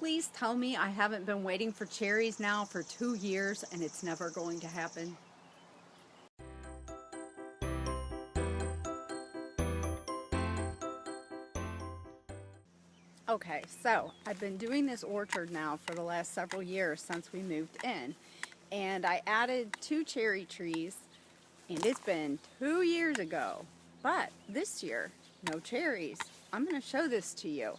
please tell me I haven't been waiting for cherries now for 2 years and it's never going to happen? Okay, so I've been doing this orchard now for the last several years since we moved in. And I added 2 cherry trees, and it's been 2 years ago. But this year, no cherries. I'm going to show this to you.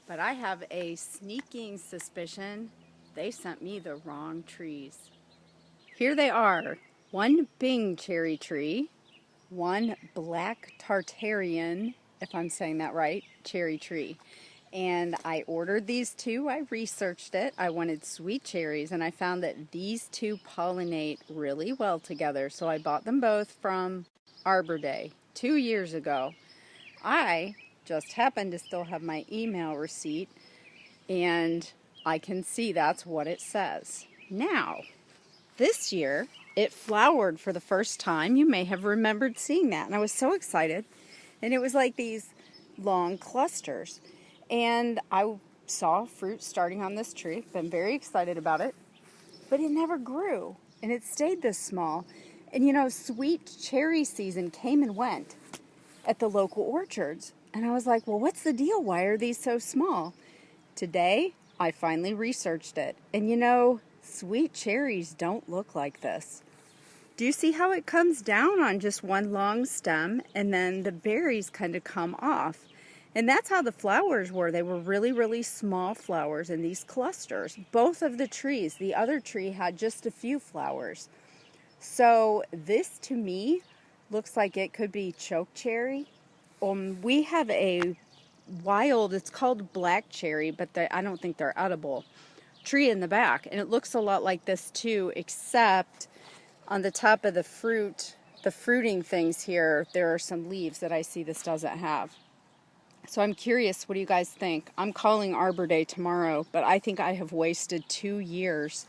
But I have a sneaking suspicion they sent me the wrong trees. Here they are. One Bing cherry tree, one black Tartarian, if I'm saying that right, cherry tree. And I ordered these 2. I researched it. I wanted sweet cherries, and I found that these 2 pollinate really well together. So I bought them both from Arbor Day 2 years ago. I just happened to still have my email receipt, and I can see that's what it says. Now, this year, it flowered for the first time. You may have remembered seeing that, and I was so excited. And it was like these long clusters. And I saw fruit starting on this tree. Been very excited about it. But it never grew. And it stayed this small. And you know, sweet cherry season came and went at the local orchards. And I was like, well, what's the deal? Why are these so small? Today, I finally researched it. And you know, sweet cherries don't look like this. Do you see how it comes down on just one long stem and then the berries kind of come off? And that's how the flowers were. They were really, really small flowers in these clusters. Both of the trees. The other tree had just a few flowers. So this, to me, looks like it could be choke cherry. We have a wild, it's called black cherry, but I don't think they're edible, tree in the back. And it looks a lot like this too, except on the top of the fruiting things here, there are some leaves that I see this doesn't have. So I'm curious, what do you guys think? I'm calling Arbor Day tomorrow, but I think I have wasted 2 years.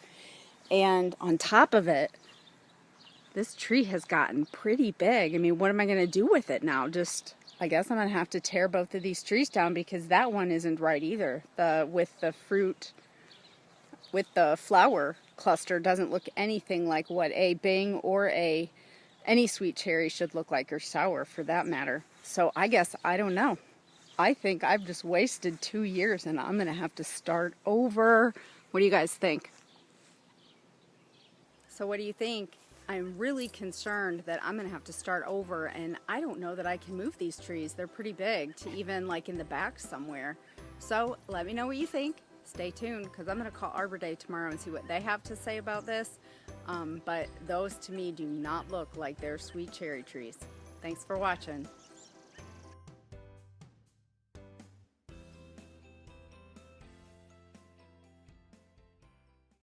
And on top of it, this tree has gotten pretty big. I mean, what am I going to do with it now? I guess I'm going to have to tear both of these trees down because that one isn't right either. With the flower cluster doesn't look anything like what a Bing or any sweet cherry should look like, or sour for that matter. So I guess I don't know. I think I've just wasted 2 years and I'm going to have to start over. What do you guys think? So what do you think? I'm really concerned that I'm going to have to start over, and I don't know that I can move these trees. They're pretty big to even like in the back somewhere. So let me know what you think. Stay tuned because I'm going to call Arbor Day tomorrow and see what they have to say about this. But those to me do not look like they're sweet cherry trees. Thanks for watching.